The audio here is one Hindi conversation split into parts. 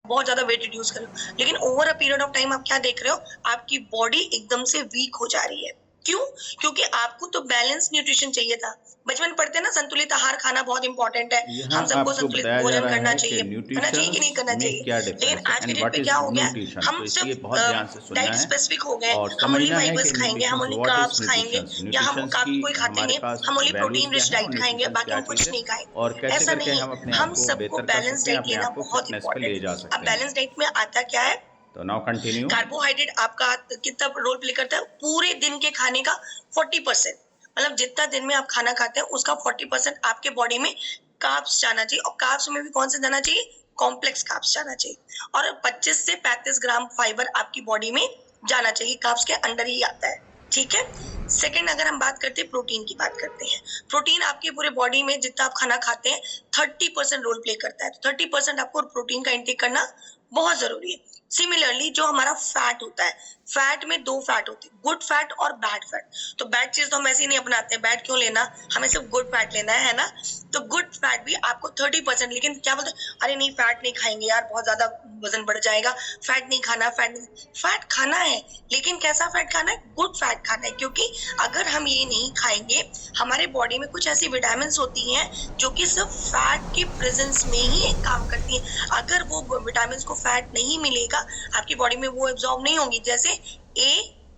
बहुत ज्यादा वेट रिड्यूस कर रहे हो, लेकिन over a period of time आप क्या देख रहे हो, आपकी बॉडी एकदम से वीक हो जा रही है। क्यों? क्योंकि आपको तो बैलेंस न्यूट्रिशन चाहिए था। बचपन में पढ़ते हैं ना, संतुलित आहार खाना बहुत इंपॉर्टेंट है, यहाँ हम सबको आपको संतुलित बताया जा भोजन रहा करना है कि चाहिए, करना चाहिए कि नहीं न्यूट्रिशंस करना में चाहिए। क्या लेकिन डिफरेंस है आज के एंड डेट व्हाट पे इज क्या हो गया, न्यूट्रिशन, हम तो इसलिए सिर्फ बहुत ध्यान से सुनना डाइट है स्पेसिफिक हो गए, और हम ओनली समझना है फाइबर्स कि खाएंगे, हम nutritions only what is carbs खाएंगे, न्यूट्रिशंस या हम न्यूट्रिशंस कार्ब की कोई खाते हमारे नहीं है, पास हम ओनली वैल्यूज प्रोटीन क्या रिच हैं और डाइट खाएंगे, न्यूट्रिशंस बाकी क्या हम चीज़ कुछ है नहीं और खाएंगे। कैसे ऐसा करके नहीं हम है, अपने आप हम को सबको बेहतर कर बैलेंस सकते हैं, डाइट अपने लेना आप को बहुत फिटनेस पे ले इंपॉर्टेंट जा है। अब सकते हैं। बैलेंस डाइट में आता क्या है, तो नाउ कंटिन्यू। कार्बोहाइड्रेट आपका कितना रोल प्ले करता है पूरे दिन के खाने का, 40%। मतलब जितना दिन में आप खाना खाते हैं उसका 40% आपके बॉडी में कार्ब्स जाना चाहिए, और कार्ब्स में भी कौन सा जाना चाहिए, कॉम्प्लेक्स कार्ब्स जाना चाहिए, और 25 से 35 ग्राम फाइबर आपकी बॉडी में जाना चाहिए, कार्ब्स के अंदर ही आता है। ठीक है। सेकंड, अगर हम बात करते हैं प्रोटीन की, बात करते हैं प्रोटीन आपके पूरे बॉडी में जितना आप खाना खाते हैं 30% रोल प्ले करता है, तो 30% आपको प्रोटीन का इंटेक करना बहुत जरूरी है। सिमिलरली जो हमारा फैट होता है, फैट में दो फैट होते हैं, गुड फैट और बैड फैट। तो बैड चीज तो हम ऐसे ही नहीं अपनाते हैं, बैड क्यों लेना, हमें सिर्फ गुड फैट लेना है ना। तो गुड फैट भी आपको 30%, लेकिन क्या बोलते हैं, अरे नहीं फैट नहीं खाएंगे यार, बहुत ज्यादा वजन बढ़ जाएगा, फैट नहीं खाना, फैट खाना है, लेकिन कैसा फैट खाना है, गुड फैट खाना है। क्योंकि अगर हम ये नहीं खाएंगे, हमारे बॉडी में कुछ ऐसी विटामिन होती हैं जो कि सिर्फ फैट के प्रेजेंस में ही काम करती है। अगर वो विटामिन को फैट नहीं मिलेगा, आपकी बॉडी में वो एब्जॉर्ब नहीं होंगी। जैसे ए,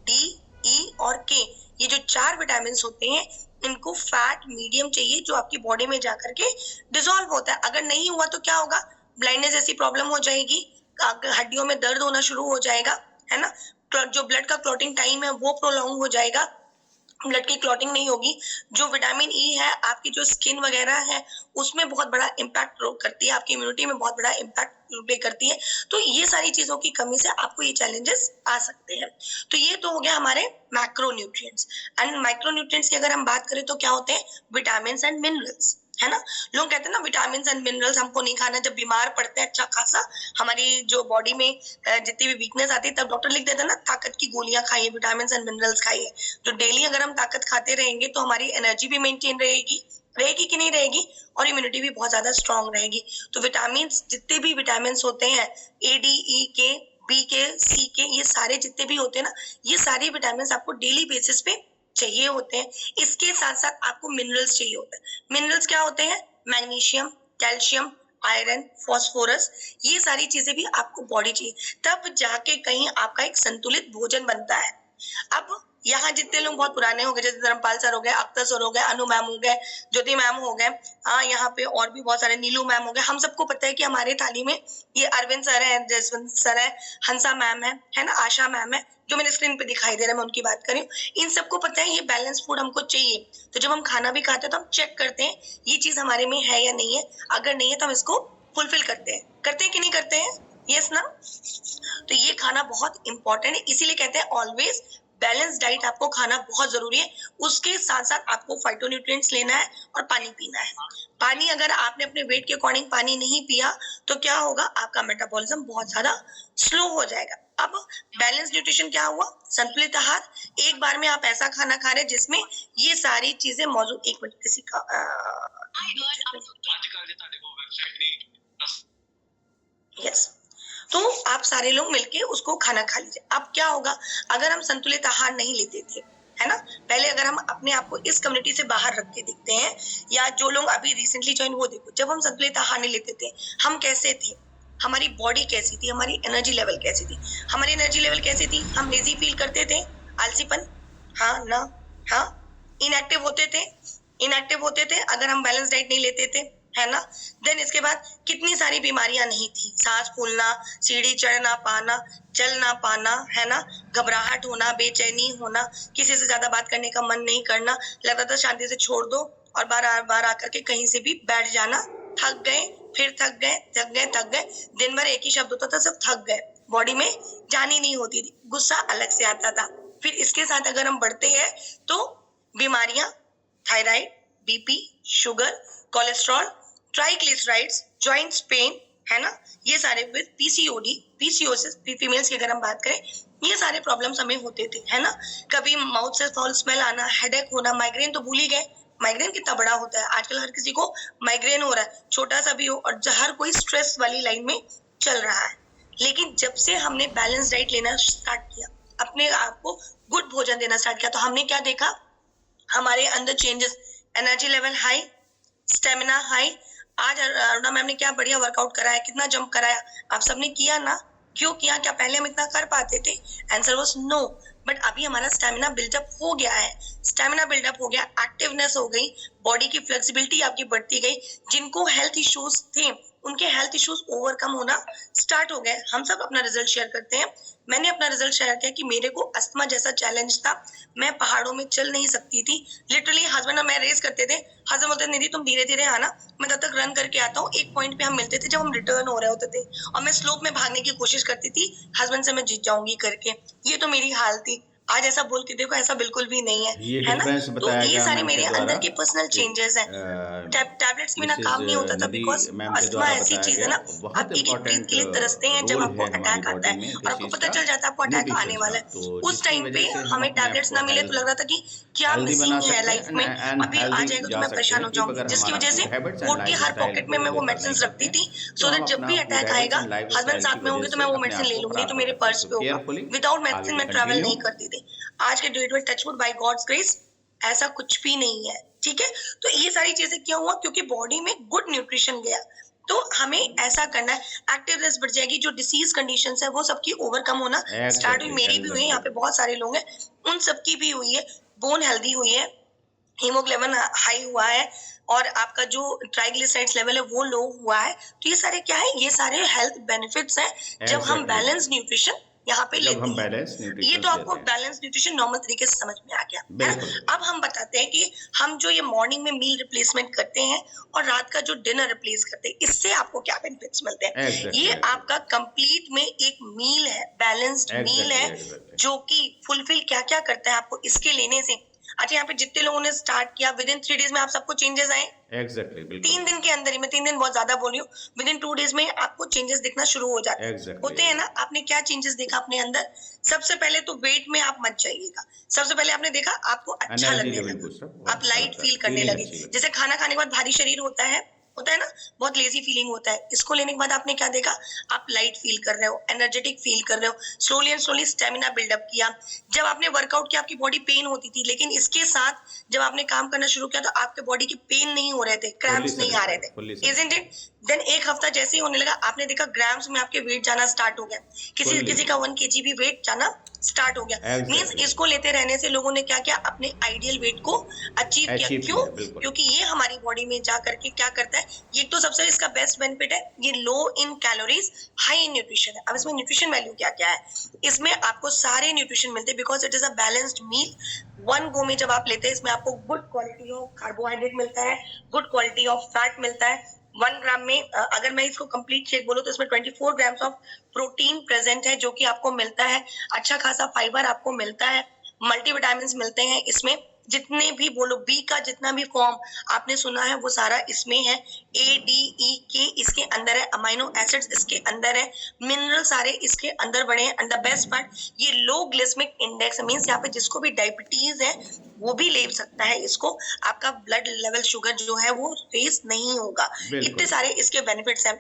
डी, ई और के, ये जो 4 विटामिन होते हैं, इनको फैट मीडियम चाहिए जो आपकी बॉडी में जाकर के डिसॉल्व होता है। अगर नहीं हुआ तो क्या होगा, ब्लाइंडनेस जैसी प्रॉब्लम हो जाएगी, हड्डियों में दर्द होना शुरू हो जाएगा, है ना। जो ब्लड का क्लॉटिंग टाइम है वो प्रोलॉन्ग हो जाएगा, ब्लड की क्लॉटिंग नहीं होगी। जो विटामिन ई है आपकी जो स्किन वगैरह है उसमें बहुत बड़ा इम्पैक्ट करती है, आपकी इम्यूनिटी में बहुत बड़ा इम्पैक्ट प्ले करती है। तो ये सारी चीजों की कमी से आपको ये चैलेंजेस आ सकते हैं। तो ये तो हो गया हमारे macro nutrients. And micro nutrients की अगर हम बात करें तो क्या होते हैं, विटामिन एंड मिनरल्स, है ना। लोग कहते हैं ना विटामिन एंड मिनरल्स हमको नहीं खाना, जब बीमार पड़ते हैं अच्छा खासा, हमारी जो बॉडी में जितनी भी वीकनेस आती है तब डॉक्टर लिख देता है ना, ताकत की गोलियां खाइए, विटामिन एंड मिनरल्स खाइए। तो डेली अगर हम ताकत खाते रहेंगे तो हमारी एनर्जी भी मेंटेन रहेगी, रहेगी कि नहीं रहेगी, और इम्यूनिटी भी बहुत ज्यादा स्ट्रांग रहेगी। तो विटामिन, जितने भी विटामिन होते हैं, ए, डी, ई के, बी के, सी के, ये सारे जितने भी होते हैं ना, ये सारे विटामिन आपको डेली बेसिस पे चाहिए होते हैं। इसके साथ साथ आपको मिनरल्स चाहिए होते हैं। मिनरल्स क्या होते हैं, मैग्नीशियम, कैल्शियम, आयरन, फास्फोरस, ये सारी चीजें भी आपको बॉडी चाहिए, तब जाके कहीं आपका एक संतुलित भोजन बनता है। अब यहाँ जितने लोग बहुत पुराने हो गए, जैसे धर्मपाल सर हो गए, अख्तर सर हो गए, अनु मैम हो गए, ज्योति मैम हो गए, यहाँ पे और भी बहुत सारे, नीलू मैम हो गए, हम सबको पता है कि हमारे थाली में ये अरविंद सर है, जसवंत सर है, हंसा मैम है ना, आशा मैम है, जो मेरे स्क्रीन पे दिखाई दे रहा है, मैं उनकी बात करी। इन सबको पता है ये बैलेंस फूड हमको चाहिए। तो जब हम खाना भी खाते हैं तो हम चेक करते हैं ये चीज हमारे में है या नहीं है, अगर नहीं है तो हम इसको फुलफिल करते हैं कि नहीं करते हैं, यस ना। तो ये खाना बहुत इंपॉर्टेंट है, इसीलिए कहते हैं ऑलवेज बैलेंस डाइट आपको खाना बहुत जरूरी है। उसके साथ साथ आपको फाइटोन्यूट्रिएंट्स लेना है और पानी पीना है। पानी, अगर आपने अपने वेट के अकॉर्डिंग पानी नहीं पिया तो क्या होगा, आपका मेटाबॉलिज्म बहुत ज्यादा स्लो हो जाएगा। अब बैलेंस न्यूट्रिशन क्या हुआ, संतुलित आहार, एक बार में आप ऐसा खाना खा रहे हैं जिसमें ये सारी चीजें मौजूद। एक मिनट किसी का यस, तो आप सारे लोग मिलके उसको खाना खा लीजिए। अब क्या होगा, अगर हम संतुलित आहार नहीं लेते थे, है ना, पहले अगर हम अपने आप को इस कम्युनिटी से बाहर रख के देखते हैं, या जो लोग अभी रिसेंटली ज्वाइन, वो देखो, जब हम संतुलित आहार नहीं लेते थे हम कैसे थे, हमारी बॉडी कैसी थी, हमारी एनर्जी लेवल कैसी थी, हमारी एनर्जी लेवल कैसी थी, हम लेजी फील करते थे, आलसीपन, हाँ ना, हाँ, इनएक्टिव होते थे अगर हम बैलेंस डाइट नहीं लेते थे, है ना। देन इसके बाद कितनी सारी बीमारियां नहीं थी, सांस फूलना, सीढ़ी चढ़ ना पाना, चल ना पाना, है ना, घबराहट होना, बेचैनी होना, किसी से ज्यादा बात करने का मन नहीं करना, लगता था शांति से छोड़ दो, और बार आकर के कहीं से भी बैठ जाना, थक गए, फिर थक गए, दिन भर एक ही शब्द होता था, सब थक गए, बॉडी में जान ही नहीं होती थी, गुस्सा अलग से आता था। फिर इसके साथ अगर हम बढ़ते हैं तो बीमारियां, thyroid, BP, sugar, cholesterol, triglycerides, joints pain, है ना, ये सारे, विद पीसीओडी, पीसीओसिस, फीमेल्स की अगर हम बात करें, ये सारे प्रॉब्लम्स हमें होते थे, है ना। कभी माउथ से फाउल स्मेल आना, हेडेक होना, माइग्रेन तो भूल ही गए, माइग्रेन कितना बड़ा होता है, आजकल हर किसी को माइग्रेन हो रहा है, छोटा सा भी हो, और हर कोई स्ट्रेस वाली लाइन में चल रहा है। लेकिन जब से हमने बैलेंस डाइट लेना स्टार्ट किया, अपने आप को गुड भोजन देना स्टार्ट किया, तो हमने क्या देखा, हमारे अंदर changes, energy level high, stamina high. आज अरुणा मैम ने क्या बढ़िया वर्कआउट कराया, कितना जंप कराया, आप सबने किया ना? क्यों किया? क्या पहले हम इतना कर पाते थे? Answer was no. बट अभी हमारा स्टेमिना बिल्डअप हो गया है, स्टेमिना बिल्डअप हो गया, एक्टिवनेस हो गई, बॉडी की फ्लेक्सिबिलिटी आपकी बढ़ती गई। जिनको हेल्थ इश्यूज थे उनके हेल्थ इश्यूज ओवरकम होना स्टार्ट हो गए। हम सब अपना रिजल्ट शेयर करते हैं। मैंने अपना रिजल्ट शेयर किया कि मेरे को अस्थमा जैसा चैलेंज था, मैं पहाड़ों में चल नहीं सकती थी। लिटरली हस्बैंड और मैं रेस करते थे, हस्बैंड बोलते निधि तुम धीरे धीरे आना, मैं तब तक रन करके आता हूँ। एक पॉइंट पे हम मिलते थे जब हम रिटर्न हो रहे होते थे, और मैं स्लोप में भागने की कोशिश करती थी, हस्बैंड से मैं जीत जाऊंगी करके। ये तो मेरी हाल थी। आज ऐसा बोल के देखो, ऐसा बिल्कुल भी नहीं है, ये है ना? डिफरेंस तो बताया ये गया सारे मैम के मेरे द्वारा अंदर के पर्सनल कि चेंजेस हैं। टैबलेट्स के बिना मिसेज काम नहीं होता था, नदी बिकॉज मैम के अस्थमा द्वारा ऐसी बताया चीज है गया, ना, बहुत आप एक एक ब्रीथ इम्पोर्टेंट के लिए तरसते हैं जब रोल आपको है हमारी अटैक आता बॉडी है, में और किस आपको चीज़ पता का, चल जाता है आपको अटैक आने न्यूट्रिशंस वाला का। है। तो उस जिसकी टाइम पे वजह से हम हमें अपने आप टैबलेट्स को ना मिले तो लग रहा था कि क्या हेल्दी बना मिसिंग है सकते लाइफ हैं में, एंड अभी आ हेल्दी जाएगा तो जा मैं सकते परेशान हैं हो इफ जाऊंगी, अगर जिसकी हमारा वजह से फूड हैबिट्स एंड कोर्ट की लाइफ हर स्टाइल पॉकेट को में मैं वो बेहतर मेडिसिन नहीं रखती करते थी, हैं, सो तो हम दैट जब अपना भी फूड अटैक हैबिट्स आएगा, एंड लाइफ हस्बैंड स्टाइल की साथ में वजह होंगे तो से मैं वो अपने मेडिसिन आप ले को लूंगी, नहीं खराब तो कर मेरे सकते हैं। पर्स तो पे होगा। केयरफुली विदाउट आगे मेडिसिन भी मैं ट्रैवल कंटिन्यू। नहीं करती थी। आज के डेट में टचवुड बाय गॉड्स ग्रेस ऐसा कुछ भी नहीं है, ठीक है? तो ये सारी चीजें क्यों हुआ? क्योंकि बॉडी में गुड न्यूट्रिशन गया। तो हमें ऐसा करना है, एक्टिवनेस बढ़ जाएगी, जो डिसीज कंडीशंस है वो सबकी ओवरकम होना स्टार्ट हुई। एग्जैक्टली मेरी भी हुई है, यहाँ पे एग्जैक्टली बहुत सारे लोग हैं, उन सबकी भी हुई है। बोन हेल्दी हुई है, हीमोग्लोबिन हाई हुआ है, और आपका जो ट्राइग्लिसराइड्स लेवल है वो लो हुआ है। तो ये सारे क्या है? ये सारे हेल्थ बेनिफिट्स हैं जब हम एग्जैक्टली बैलेंस न्यूट्रिशन यहाँ पे जब लेते हम हैं। बैलेंस ये न्यूट्रिशन तो आपको लेते हैं, बैलेंस न्यूट्रिशन नॉर्मल तरीके से समझ में आ गया, है ना? बिल्कुल। अब हम बताते हैं कि हम जो ये मॉर्निंग में मील रिप्लेसमेंट करते हैं और रात का जो डिनर रिप्लेस करते हैं, इससे आपको क्या बेनिफिट्स मिलते हैं। एग्जैक्टली ये एग्जैक्टली आपका कंप्लीट में एक मील है, बैलेंस्ड मील एग्जैक्टली है, एग्जैक्टली जो कि फुलफिल क्या क्या करता है आपको इसके लेने से। अच्छा, यहाँ पे जितने लोगों ने स्टार्ट किया, विद इन 3 डेज में आप सबको चेंजेस आए। एग्जैक्टली बिल्कुल 3 दिन के अंदर ही, मैं 3 दिन बहुत ज्यादा बोल रही हूँ, विद इन 2 डेज में आपको चेंजेस दिखना शुरू हो जाते हैं। एग्जैक्टली होते हैं ना? आपने क्या चेंजेस देखा अपने अंदर? सबसे पहले तो वेट में आप मत जाइएगा। सबसे पहले आपने देखा आपको अच्छा एनर्जी लगने लेवल लगा, बूस्ट आप बहुत अच्छा लाइट लगता फील है, करने फीलिंग लगे। अच्छी लगती जैसे खाना खाने के बाद भारी शरीर होता है ना, बहुत लेजी फीलिंग होता है। इसको लेने के बाद आपने क्या देखा? आप लाइट फील कर रहे हो, एनर्जेटिक फील कर रहे हो, slowly and slowly stamina build up किया। जब आपने वर्कआउट किया आपकी बॉडी पेन होती थी, लेकिन इसके साथ जब आपने काम करना शुरू किया तो आपके बॉडी की पेन नहीं हो रहे थे, है, फुल्ली क्रैम्प्स नहीं आ रहे सेटिस्फाइड, फुल्ली थे, इजंट सेटिस्फाइड, इट? देन एक हफ्ता जैसे ही होने लगा, आपने देखा ग्राम्स में आपके वेट जाना स्टार्ट हो गया। किसी फुल्ली किसी का 1 kg भी वेट जाना स्टार्ट हो गया। मींस एग्जैक्टली इसको लेते रहने से लोगों ने क्या किया? अपने आइडियल वेट को अचीव किया। अचीव क्यों? किया, बिल्कुल क्योंकि ये हमारी बॉडी में जा करके क्या करता है? ये तो सबसे इसका बेस्ट बेनिफिट है, ये low in calories high in nutrition है। अब इसमें न्यूट्रिशन वैल्यू क्या क्या है? इसमें आपको सारे न्यूट्रिशन मिलते हैं, because it is a balanced meal. 1 go में जब आप लेते हैं, इसमें आपको गुड क्वालिटी ऑफ कार्बोहाइड्रेट मिलता है, गुड क्वालिटी ऑफ फैट मिलता है। 1 ग्राम में अगर मैं इसको कंप्लीट शेक बोलूं तो इसमें 24 ग्राम्स ऑफ प्रोटीन प्रेजेंट है, जो कि आपको मिलता है। अच्छा खासा फाइबर आपको मिलता है, मल्टीविटामिन्स मिलते हैं इसमें। जितने भी बोलो, बी का जितना भी फॉर्म आपने सुना है वो सारा इसमें है। ए डी ई के इसके अंदर है, अमाइनो एसिड्स इसके अंदर है, मिनरल सारे इसके अंदर बड़े हैं। एंड द बेस्ट पार्ट, ये लो ग्लिसमिक इंडेक्स मींस यहाँ पे जिसको भी डायबिटीज है वो भी ले सकता है इसको। आपका ब्लड लेवल शुगर जो है वो रेस नहीं होगा। इतने बिल्कुल सारे इसके बेनिफिट्स हैं।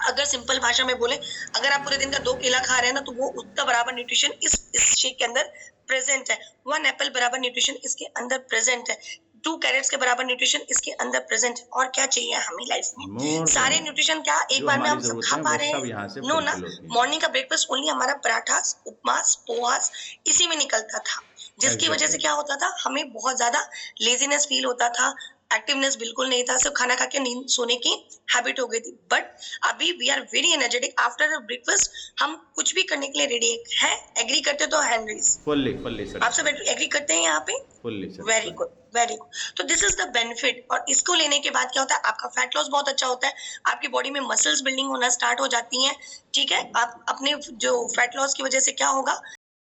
अगर सिंपल भाषा में बोले, अगर आप पूरे दिन का 2 केला खा रहे हैं ना, तो वो उतना बराबर न्यूट्रिशन इस शेक के अंदर प्रेजेंट है। 1 एप्पल बराबर न्यूट्रिशन इसके अंदर प्रेजेंट है। 2 कैरेट्स के बराबर न्यूट्रिशन इसके अंदर प्रेजेंट है। और क्या चाहिए हमें लाइफ में? मोर सारे देन न्यूट्रिशन क्या एक जो बार में हमारी हम सब जरूरत खा है पा वो रहे सब हैं? यहाँ से नो ना। फुलफिल होती है। मॉर्निंग का ब्रेकफास्ट ओनली हमारा पराठास, उपमास, पोहास इसी में निकलता था, जिसकी वजह से एग्जैक्टली क्या होता था? हमें बहुत ज्यादा लेजीनेस फील होता था, एक्टिवनेस बिल्कुल नहीं था, सिर्फ खाना खा के नींद सोने की हैबिट हो गई थी। बट अभी we are very energetic after breakfast. हम कुछ भी करने के लिए रेडी है। एग्री करते तो हैंड रेज। फुल्ली फुल्ली आप सब सेटिस्फाइड, एग्री करते हैं यहाँ पे? Fully very satisfied, good, very good. तो दिस इज द बेनिफिट। और इसको लेने के बाद क्या होता है? आपका फैट लॉस बहुत अच्छा होता है, आपकी बॉडी में मसल्स बिल्डिंग होना स्टार्ट हो जाती हैं, ठीक है? आप अपने जो फैट लॉस की वजह से क्या होगा?